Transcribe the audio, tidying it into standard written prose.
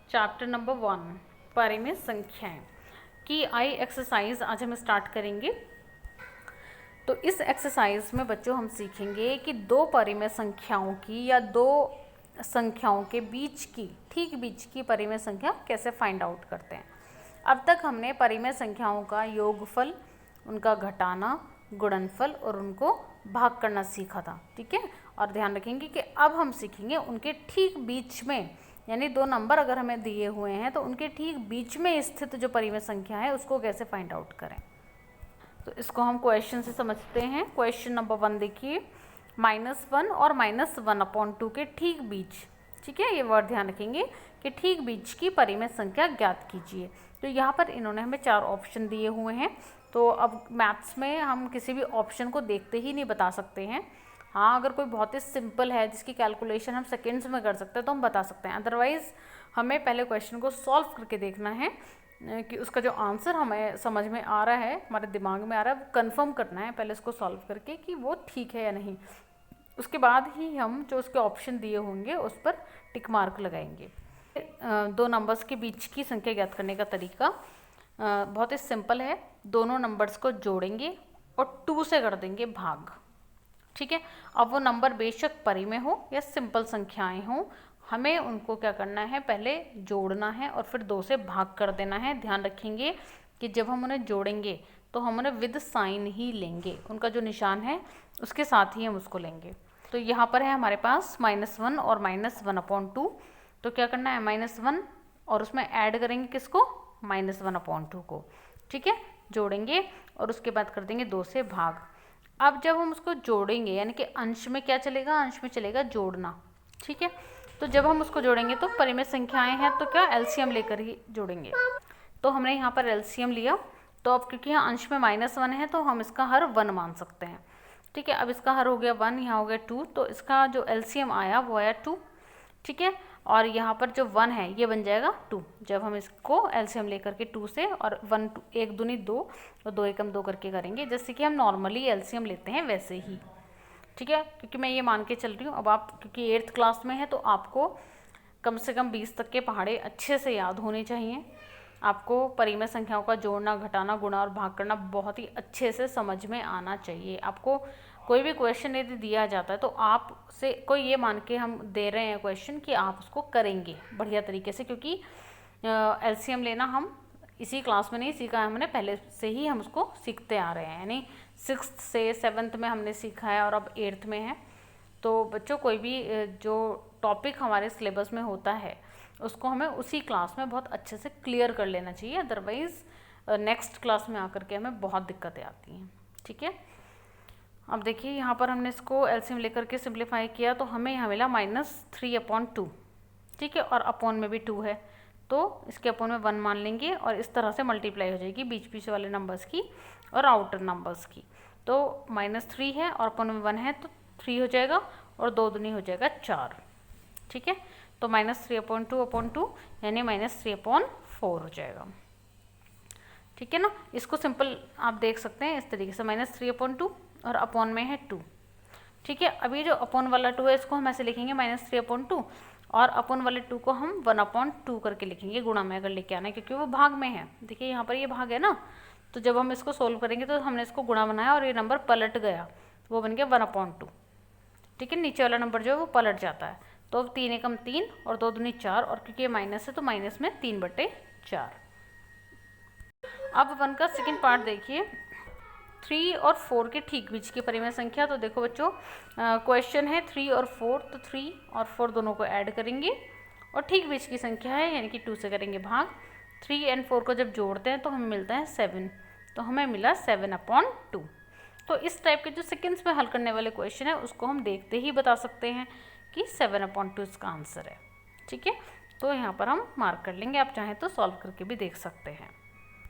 Chapter number 1 परिमेय संख्याएं की आई एक्सरसाइज आज हम स्टार्ट करेंगे। तो इस एक्सरसाइज में बच्चों हम सीखेंगे कि दो परिमेय संख्याओं की या दो संख्याओं के बीच की ठीक बीच की परिमेय संख्या कैसे फाइंड आउट करते हैं। अब तक हमने परिमेय संख्याओं का योगफल, उनका घटाना, गुणनफल और उनको भाग करना सीखा था, ठीक है। और ध्यान रखेंगे कि अब हम सीखेंगे उनके ठीक बीच में, यानी दो नंबर अगर हमें दिए हुए हैं तो उनके ठीक बीच में स्थित जो परिमेय संख्या है उसको कैसे फाइंड आउट करें। तो इसको हम क्वेश्चन से समझते हैं। क्वेश्चन नंबर 1 देखिए, -1 और -1/2 के ठीक बीच, ठीक है, ये वर्ड ध्यान रखेंगे कि ठीक बीच की परिमेय संख्या ज्ञात कीजिए। तो यहाँ पर इन्होंने हमें 4 ऑप्शन दिए हुए हैं। तो अब मैथ्स में हम किसी भी ऑप्शन को देखते ही नहीं बता सकते हैं। हाँ, अगर कोई बहुत ही सिंपल है जिसकी कैलकुलेशन हम सेकेंड्स में कर सकते हैं तो हम बता सकते हैं। अदरवाइज़ हमें पहले क्वेश्चन को सॉल्व करके देखना है कि उसका जो आंसर हमें समझ में आ रहा है, हमारे दिमाग में आ रहा है, वो कंफर्म करना है पहले इसको सॉल्व करके कि वो ठीक है या नहीं। उसके बाद ही हम जो उसके ऑप्शन दिए होंगे उस पर टिक मार्क लगाएंगे। दो नंबर्स के बीच की संख्या ज्ञात करने का तरीका बहुत ही सिंपल है। दोनों नंबर्स को जोड़ेंगे और 2 से कर देंगे भाग, ठीक है। अब वो नंबर बेशक परिमेय हो या सिंपल संख्याएं हों, हमें उनको क्या करना है, पहले जोड़ना है और फिर 2 से भाग कर देना है। ध्यान रखेंगे कि जब हम उन्हें जोड़ेंगे तो हम उन्हें विद साइन ही लेंगे, उनका जो निशान है उसके साथ ही हम उसको लेंगे। तो यहाँ पर है हमारे पास -1 और -1/2। तो क्या करना है, -1 और उसमें ऐड करेंगे किसको, -1/2 को, ठीक है, जोड़ेंगे और उसके बाद कर देंगे 2 से भाग। अब जब हम उसको जोड़ेंगे यानी कि अंश में क्या चलेगा, अंश में चलेगा जोड़ना, ठीक है। तो जब हम उसको जोड़ेंगे तो परिमेय संख्याएं हैं तो क्या एलसीएम लेकर ही जोड़ेंगे। तो हमने यहाँ पर एलसीएम लिया। तो अब क्योंकि यहाँ अंश में -1 है तो हम इसका हर 1 मान सकते हैं, ठीक है। अब इसका हर हो गया 1, यहाँ हो गया 2, तो इसका जो एलसीएम आया वो आया 2, ठीक है। और यहाँ पर जो 1 है ये बन जाएगा 2। जब हम इसको एलसीएम लेकर के 2 से और 1 1 दूनी 2 और 2 एकम 2 करके करेंगे, जैसे कि हम नॉर्मली एलसीएम लेते हैं वैसे ही, ठीक है। क्योंकि मैं ये मान के चल रही हूँ, अब आप क्योंकि 8th क्लास में है तो आपको कम से कम 20 तक के पहाड़े अच्छे से याद होने चाहिए। आपको परिमेय संख्याओं का जोड़ना, घटाना, गुणा और भाग करना बहुत ही अच्छे से समझ में आना चाहिए। आपको कोई भी क्वेश्चन यदि दिया जाता है तो आपसे कोई ये मान के हम दे रहे हैं क्वेश्चन कि आप उसको करेंगे बढ़िया तरीके से, क्योंकि एलसीएम लेना हम इसी क्लास में नहीं सीखा है, हमने पहले से ही हम उसको सीखते आ रहे हैं, यानी 6th से 7th में हमने सीखा है और अब 8th में है। तो बच्चों कोई भी जो टॉपिक हमारे सिलेबस में होता है उसको हमें उसी क्लास में बहुत अच्छे से क्लियर कर लेना चाहिए, अदरवाइज़ नेक्स्ट क्लास में आकर के हमें बहुत दिक्कतें आती हैं, ठीक है। अब देखिए यहाँ पर हमने इसको एलसीएम लेकर के सिंप्लीफाई किया तो हमें यहाँ मिला -3/2, ठीक है। और अपॉन में भी 2 है तो इसके अपॉन में 1 मान लेंगे और इस तरह से मल्टीप्लाई हो जाएगी बीच बीच वाले नंबर्स की और आउटर नंबर्स की। तो -3 है और अपॉन में 1 है तो 3 हो जाएगा और 2 दूनी हो जाएगा 4, ठीक है। तो -3/2/2 यानी -3/4 हो जाएगा, ठीक है ना। इसको सिंपल आप देख सकते हैं इस तरीके से, -3/2 और अपॉन में है 2, ठीक है। अभी जो अपॉन वाला 2 है इसको हम ऐसे लिखेंगे -3/2 और अपॉन वाले 2 को हम 1/2 करके लिखेंगे, गुणा में अगर लेके आना है क्योंकि वो भाग में है। देखिए यहाँ पर ये भाग है ना, तो जब हम इसको सोल्व करेंगे तो हमने इसको गुणा बनाया और ये नंबर पलट गया, वो बन गया 1/2, ठीक है। नीचे वाला नंबर जो है वो पलट जाता है। तो अब 3 एकम 3 और 2 दूनी 4 और क्योंकि ये माइनस है तो माइनस में 3/4। अब 1 का सेकेंड पार्ट देखिए, 3 और 4 के ठीक बीच की परिमेय संख्या। तो देखो बच्चों क्वेश्चन है 3 और 4, तो 3 और 4 दोनों को ऐड करेंगे और ठीक बीच की संख्या है यानी कि 2 से करेंगे भाग। 3 और 4 को जब जोड़ते हैं तो हमें मिलता है 7, तो हमें मिला 7/2। तो इस टाइप के जो सेकेंड्स में हल करने वाले क्वेश्चन है उसको हम देखते ही बता सकते हैं कि 7/2 इसका आंसर है, ठीक है। तो यहाँ पर हम मार्क कर लेंगे, आप चाहें तो सॉल्व करके भी देख सकते हैं।